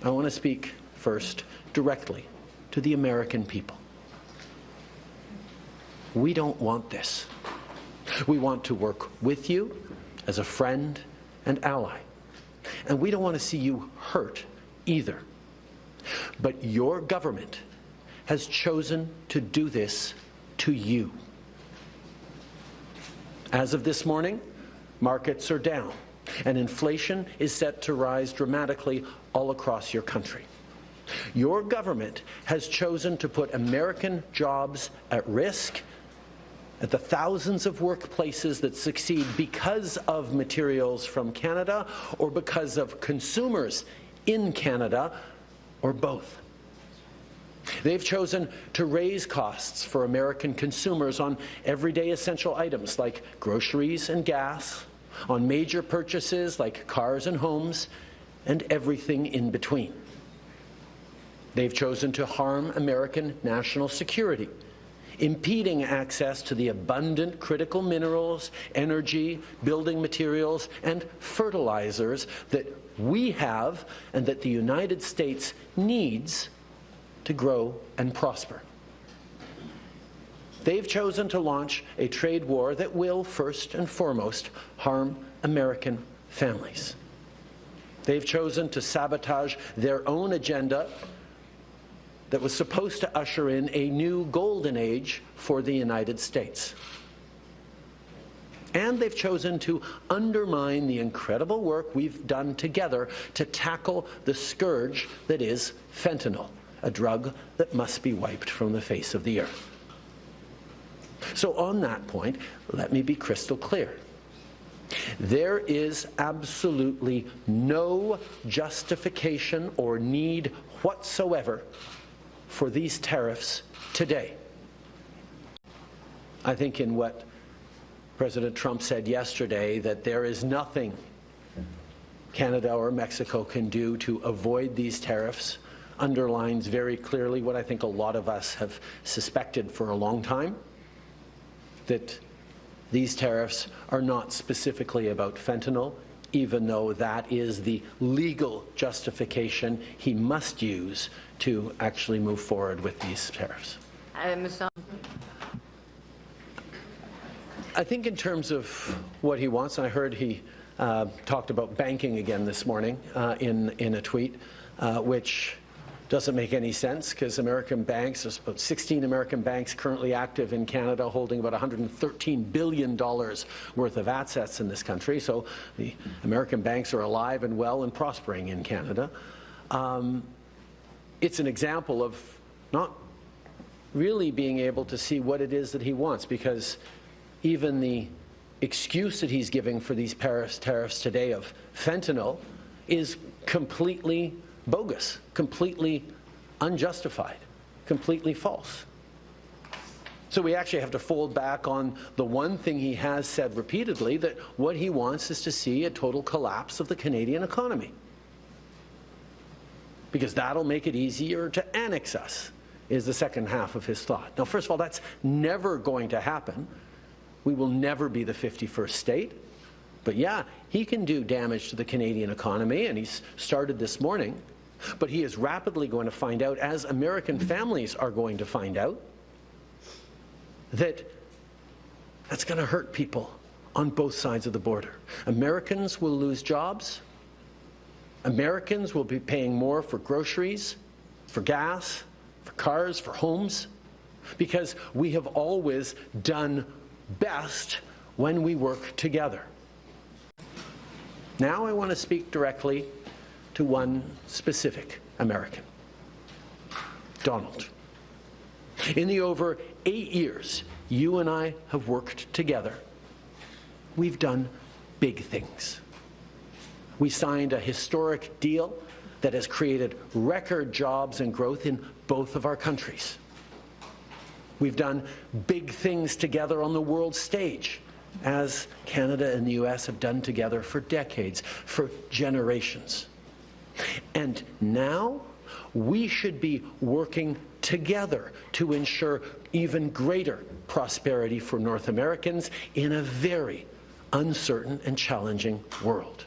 I want to speak first directly to the American people. We don't want this. We want to work with you as a friend and ally. And we don't want to see you hurt either. But your government has chosen to do this to you. As of this morning, markets are down, and inflation is set to rise dramatically all across your country. Your government has chosen to put American jobs at risk, at the thousands of workplaces that succeed because of materials from Canada or because of consumers in Canada, or both. They've chosen to raise costs for American consumers on everyday essential items like groceries and gas, on major purchases like cars and homes, and everything in between. They've chosen to harm American national security, impeding access to the abundant critical minerals, energy, building materials, and fertilizers that we have and that the United States needs to grow and prosper. They've chosen to launch a trade war that will, first and foremost, harm American families. They've chosen to sabotage their own agenda that was supposed to usher in a new golden age for the United States. And they've chosen to undermine the incredible work we've done together to tackle the scourge that is fentanyl, a drug that must be wiped from the face of the earth. So on that point, let me be crystal clear. There is absolutely no justification or need whatsoever for these tariffs today. I think in what President Trump said yesterday, that there is nothing Canada or Mexico can do to avoid these tariffs, underlines very clearly what I think a lot of us have suspected for a long time, that these tariffs are not specifically about fentanyl, even though that is the legal justification he must use to actually move forward with these tariffs. I think in terms of what he wants, I heard he talked about banking again this morning in a tweet, which doesn't make any sense because American banks, there's about 16 American banks currently active in Canada holding about $113 billion worth of assets in this country. So the American banks are alive and well and prospering in Canada. It's an example of not really being able to see what it is that he wants, because even the excuse that he's giving for these tariffs today of fentanyl is completely bogus, completely unjustified, completely false. So we actually have to fold back on the one thing he has said repeatedly, that what he wants is to see a total collapse of the Canadian economy, because that'll make it easier to annex us, is the second half of his thought. Now, first of all, that's never going to happen. We will never be the 51st state. But yeah, he can do damage to the Canadian economy, and he's started this morning. But he is rapidly going to find out, as American families are going to find out, that that's going to hurt people on both sides of the border. Americans will lose jobs. Americans will be paying more for groceries, for gas, for cars, for homes, because we have always done best when we work together. Now I want to speak directly to one specific American, Donald. In the over 8 years you and I have worked together, we've done big things. We signed a historic deal that has created record jobs and growth in both of our countries. We've done big things together on the world stage, as Canada and the US have done together for decades, for generations. And now we should be working together to ensure even greater prosperity for North Americans in a very uncertain and challenging world.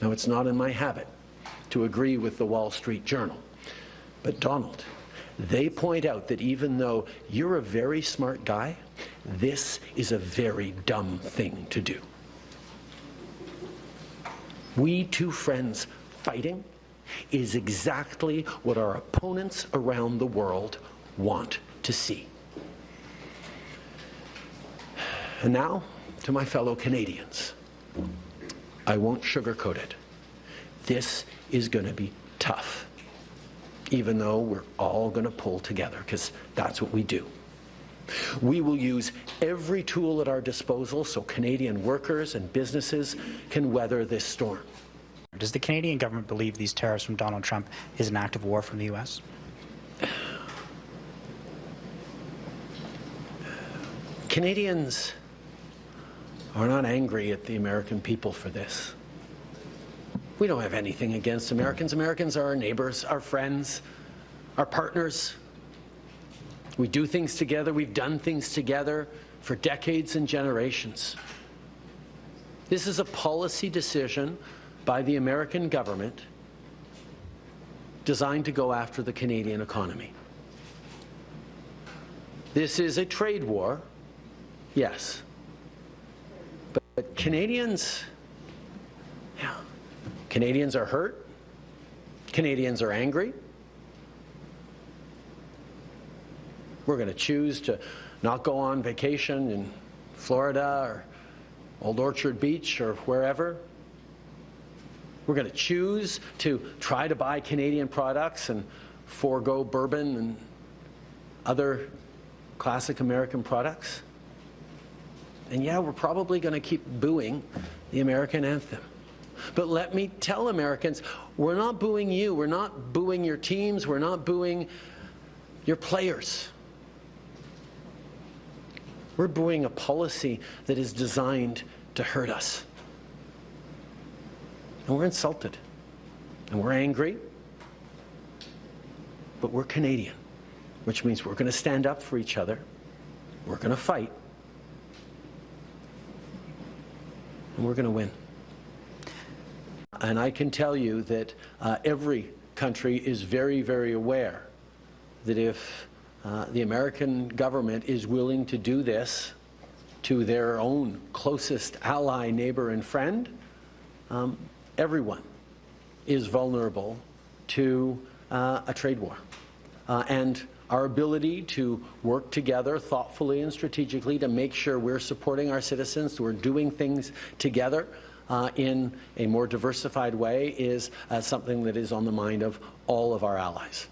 Now, it's not in my habit to agree with the Wall Street Journal, but Donald, they point out that even though you're a very smart guy, this is a very dumb thing to do. We two friends fighting is exactly what our opponents around the world want to see. And now, to my fellow Canadians, I won't sugarcoat it. This is going to be tough, even though we're all going to pull together, because that's what we do. We will use every tool at our disposal so Canadian workers and businesses can weather this storm. Does the Canadian government believe these tariffs from Donald Trump is an act of war from the U.S.? Canadians are not angry at the American people for this. We don't have anything against Americans. Americans are our neighbors, our friends, our partners. We do things together. We've done things together for decades and generations. This is a policy decision by the American government designed to go after the Canadian economy. This is a trade war, yes. But Canadians are hurt. Canadians are angry. We're going to choose to not go on vacation in Florida or Old Orchard Beach or wherever. We're going to choose to try to buy Canadian products and forego bourbon and other classic American products. And yeah, we're probably going to keep booing the American anthem. But let me tell Americans, we're not booing you. We're not booing your teams. We're not booing your players. We're booing a policy that is designed to hurt us. And we're insulted. And we're angry. But we're Canadian, which means we're going to stand up for each other. We're going to fight. And we're going to win. And I can tell you that every country is very, very aware that if the American government is willing to do this to their own closest ally, neighbor, and friend, everyone is vulnerable to a trade war. And our ability to work together thoughtfully and strategically to make sure we're supporting our citizens, we're doing things together in a more diversified way is something that is on the mind of all of our allies.